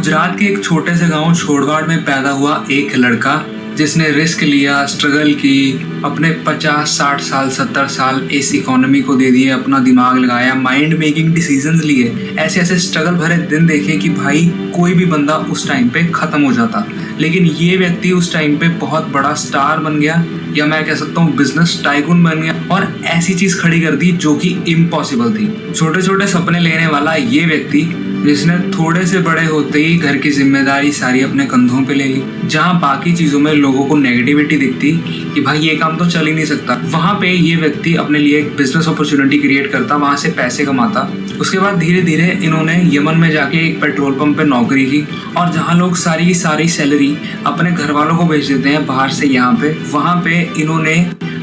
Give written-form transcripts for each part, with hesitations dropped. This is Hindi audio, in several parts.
गुजरात के एक छोटे से गांव छोड़वाड़ में पैदा हुआ एक लड़का जिसने रिस्क लिया, स्ट्रगल की, अपने 50, 60 साल, 70 साल इस इकोनॉमी को दे दिए, अपना दिमाग लगाया, माइंड मेकिंग डिसीजंस लिए, ऐसे ऐसे स्ट्रगल भरे दिन देखे कि भाई कोई भी बंदा उस टाइम पे खत्म हो जाता, लेकिन ये व्यक्ति उस टाइम पे बहुत बड़ा स्टार बन गया, या मैं कह सकता हूँ बिजनेस टाइकून बन गया और ऐसी चीज खड़ी कर दी जो कि इम्पॉसिबल थी। छोटे छोटे सपने लेने वाला ये व्यक्ति जिसने थोड़े से बड़े होते ही घर की जिम्मेदारी सारी अपने कंधों पे ले ली, जहाँ बाकी चीजों में लोगों को नेगेटिविटी दिखती कि भाई ये काम तो चल ही नहीं सकता, वहां पे ये व्यक्ति अपने लिए एक बिजनेस अपॉर्चुनिटी क्रिएट करता, वहां से पैसे कमाता। उसके बाद धीरे धीरे इन्होंने यमन में जाके एक पेट्रोल पंप पे नौकरी की और जहाँ लोग सारी की सारी सैलरी अपने घर वालों को भेज देते हैं बाहर से यहाँ पे, वहां पे इन्होंने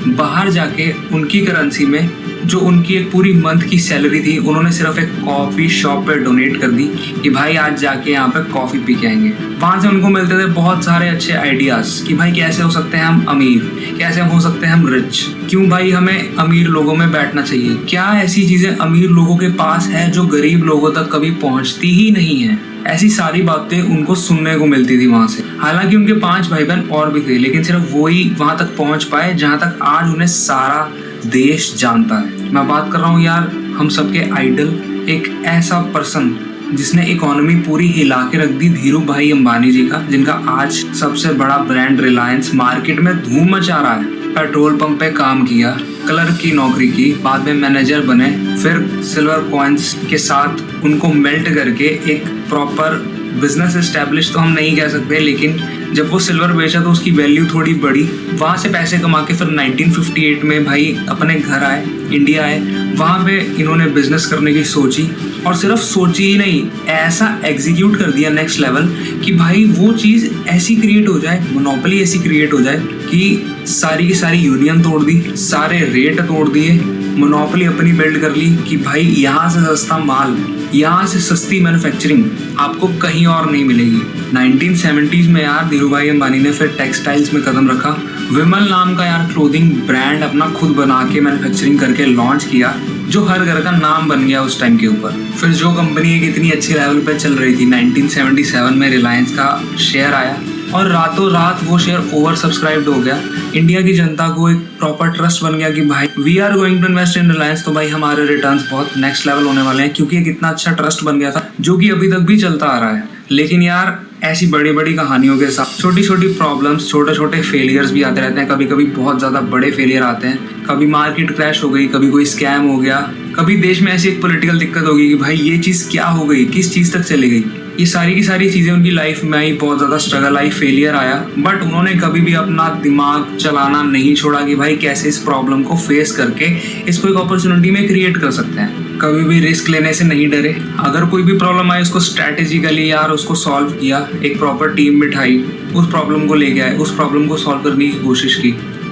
बाहर जाके उनकी करेंसी में जो उनकी एक पूरी मंथ की सैलरी थी उन्होंने सिर्फ एक कॉफ़ी शॉप पे डोनेट कर दी कि भाई आज जाके यहाँ पे कॉफ़ी पी के आएंगे। वहाँ से उनको मिलते थे बहुत सारे अच्छे आइडियाज़ कि भाई कैसे हो सकते हैं हम अमीर, कैसे हो सकते हैं हम रिच, क्यों भाई हमें अमीर लोगों में बैठना चाहिए, क्या ऐसी चीज़ें अमीर लोगों के पास है जो गरीब लोगों तक कभी पहुँचती ही नहीं है। ऐसी सारी बातें उनको सुनने को मिलती थी वहाँ से। हालांकि उनके 5 भाई बहन और भी थे, लेकिन सिर्फ वो ही वहाँ तक पहुँच पाए जहाँ तक आज उन्हें सारा देश जानता है। मैं बात कर रहा हूँ यार हम सबके आइडल, एक ऐसा पर्सन जिसने इकोनॉमी पूरी हिला के रख दी, धीरू भाई अंबानी जी का, जिनका आज सबसे बड़ा ब्रांड रिलायंस मार्केट में धूम मचा रहा है। पेट्रोल पंप पे काम किया, क्लर्क की नौकरी की, बाद में मैनेजर बने, फिर सिल्वर कॉइन्स के साथ उनको मेल्ट करके एक प्रॉपर बिजनेस एस्टेब्लिश तो हम नहीं कह सकते, लेकिन जब वो सिल्वर बेचा तो उसकी वैल्यू थोड़ी बढ़ी। वहाँ से पैसे कमा के फिर 1958 में भाई अपने घर आए, इंडिया आए, वहाँ पे इन्होंने बिजनेस करने की सोची और सिर्फ सोची ही नहीं, ऐसा एग्जीक्यूट कर दिया नेक्स्ट लेवल कि भाई वो चीज़ ऐसी क्रिएट हो जाए, मोनोपोली ऐसी क्रिएट हो जाए कि सारी की सारी यूनियन तोड़ दी, सारे रेट तोड़ दिए, मोनोपोली अपनी बिल्ड कर ली कि भाई यहाँ से सस्ता माल, यहाँ से सस्ती मैन्युफैक्चरिंग आपको कहीं और नहीं मिलेगी। 1970s में यार धीरू भाई अंबानी ने फिर टेक्सटाइल्स में कदम रखा, विमल नाम का यार क्लोथिंग ब्रांड अपना खुद बना के मैन्युफैक्चरिंग करके लॉन्च किया, जो हर घर का नाम बन गया उस टाइम के ऊपर। फिर जो कंपनी एक इतनी अच्छी लेवल पे चल रही थी, 1977 में रिलायंस का शेयर आया और रातों रात वो शेयर ओवर सब्सक्राइब्ड हो गया। इंडिया की जनता को एक प्रॉपर ट्रस्ट बन गया कि भाई we are going to invest in Reliance, तो भाई हमारे रिटर्न्स बहुत नेक्स्ट लेवल होने वाले हैं, क्योंकि एक इतना अच्छा ट्रस्ट बन गया था जो कि अभी तक भी चलता आ रहा है। लेकिन यार ऐसी बड़ी बड़ी कहानियों के साथ छोटी छोटी प्रॉब्लम्स, छोटे छोटे फेलियर्स भी आते रहते हैं। कभी कभी बहुत ज़्यादा बड़े फेलियर आते हैं, कभी मार्केट क्रैश हो गई, कभी कोई स्कैम हो गया, कभी देश में ऐसी एक पॉलिटिकल दिक्कत होगी कि भाई ये चीज़ क्या हो गई, किस चीज़ तक चली गई। ये सारी की सारी चीज़ें उनकी लाइफ में आई, बहुत ज़्यादा स्ट्रगल आई, फेलियर आया, बट उन्होंने कभी भी अपना दिमाग चलाना नहीं छोड़ा कि भाई कैसे इस प्रॉब्लम को फेस करके इसको एक अपॉर्चुनिटी में क्रिएट कर सकते हैं। कभी भी रिस्क लेने से नहीं डरे, अगर कोई भी प्रॉब्लम आई उसको स्ट्रैटेजिकली यार उसको सॉल्व किया, एक प्रॉपर टीम बिठाई, उस प्रॉब्लम को लेके आए, उस प्रॉब्लम को सॉल्व करने की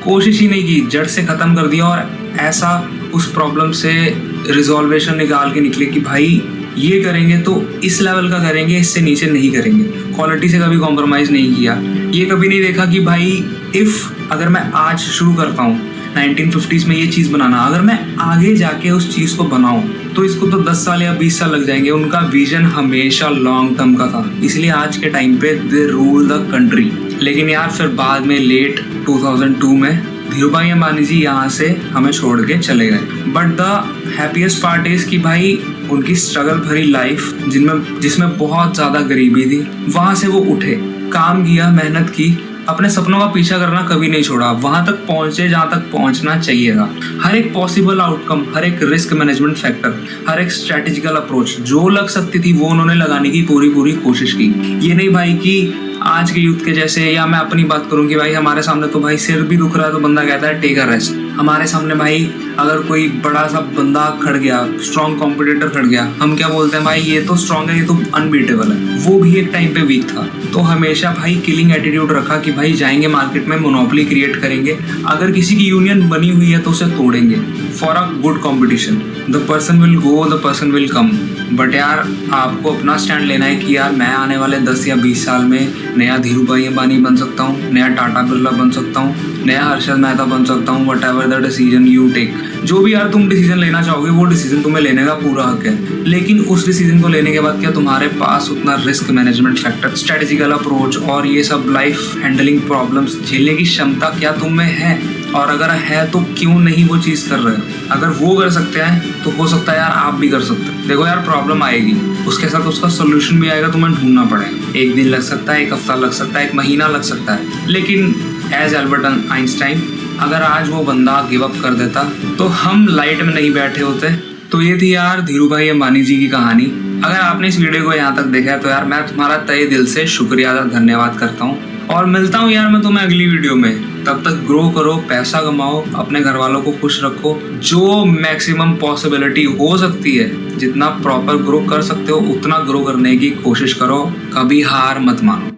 कोशिश ही नहीं की, जड़ से ख़त्म कर दिया और ऐसा उस प्रॉब्लम से रिजॉल्वेशन निकाल के निकले कि भाई ये करेंगे तो इस लेवल का करेंगे, इससे नीचे नहीं करेंगे। क्वालिटी से कभी कॉम्प्रोमाइज़ नहीं किया। ये कभी नहीं देखा कि भाई अगर मैं आज शुरू करता हूँ 1950s में ये चीज़ बनाना, अगर मैं आगे जाके उस चीज़ को बनाऊँ तो इसको तो 10 साल या 20 साल लग जाएंगे। उनका विजन हमेशा लॉन्ग टर्म का था, इसलिए आज के टाइम पे दे रूल द कंट्री। लेकिन यार फिर बाद में लेट 2002 में धीरू भाई अंबानी जी यहाँ से हमें छोड़ के चले गए। But the happiest part is कि भाई उनकी स्ट्रगल भरी लाइफ जिसमें बहुत ज़्यादा गरीबी थी, वहाँ से वो उठे, काम किया, मेहनत की, अपने सपनों का पीछा करना कभी नहीं छोड़ा, वहां तक पहुंचे जहां तक पहुंचना चाहिए था। हर एक पॉसिबल आउटकम, हर एक रिस्क मैनेजमेंट फैक्टर, हर एक स्ट्रेटेजिकल अप्रोच जो लग सकती थी वो उन्होंने लगाने की पूरी कोशिश की। ये नहीं भाई कि आज के यूथ के जैसे, या मैं अपनी बात करूं कि भाई हमारे सामने तो भाई सिर भी दुख रहा है तो बंदा कहता है टेक अ रेस्ट। हमारे सामने भाई अगर कोई बड़ा सा बंदा खड़ गया, स्ट्रॉन्ग कॉम्पिटिटर खड़ गया, हम क्या बोलते हैं भाई ये तो स्ट्रॉन्ग है, ये तो अनबीटेबल है। वो भी एक टाइम पे वीक था, तो हमेशा भाई किलिंग एटीट्यूड रखा कि भाई जाएंगे मार्केट में, मोनोपोली क्रिएट करेंगे, अगर किसी की यूनियन बनी हुई है तो उसे तोड़ेंगे for a good competition. The person will go, the person will come. But यार आपको अपना स्टैंड लेना है कि यार मैं आने वाले 10 या 20 साल में नया धीरू भाई अंबानी बन सकता हूँ, नया टाटा बिरला बन सकता हूँ, नया हर्षद मेहता बन सकता हूँ। Whatever the decision you take, जो भी यार तुम डिसीजन लेना चाहोगे वो डिसीजन तुम्हें लेने का पूरा हक है, लेकिन उस डिसीजन को लेने के बाद क्या तुम्हारे पास उतना risk management factor, strategical approach और ये सब लाइफ हैंडलिंग प्रॉब्लम्स झेलने की क्षमता क्या तुम में है? और अगर है तो क्यों नहीं वो चीज़ कर रहे हो? अगर वो कर सकते हैं तो हो सकता है यार आप भी कर सकते हो। देखो यार, प्रॉब्लम आएगी, उसके साथ उसका सोल्यूशन भी आएगा, तुम्हें ढूंढना पड़ेगा। एक दिन लग सकता है, एक हफ्ता लग सकता है, एक महीना लग सकता है, लेकिन एज एल्बर्ट आइंस्टाइन, अगर आज वो बंदा गिव अप कर देता तो हम लाइट में नहीं बैठे होते। तो ये थी यार धीरू भाई अंबानी जी की कहानी। अगर आपने इस वीडियो को यहाँ तक देखा है तो यार मैं तुम्हारा तहे दिल से शुक्रिया अदा धन्यवाद करता हूँ, और मिलता हूँ यार मैं तुम्हें अगली वीडियो में। तब तक ग्रो करो, पैसा कमाओ, अपने घर वालों को खुश रखो, जो मैक्सिमम पॉसिबिलिटी हो सकती है, जितना प्रॉपर ग्रो कर सकते हो उतना ग्रो करने की कोशिश करो, कभी हार मत मानो।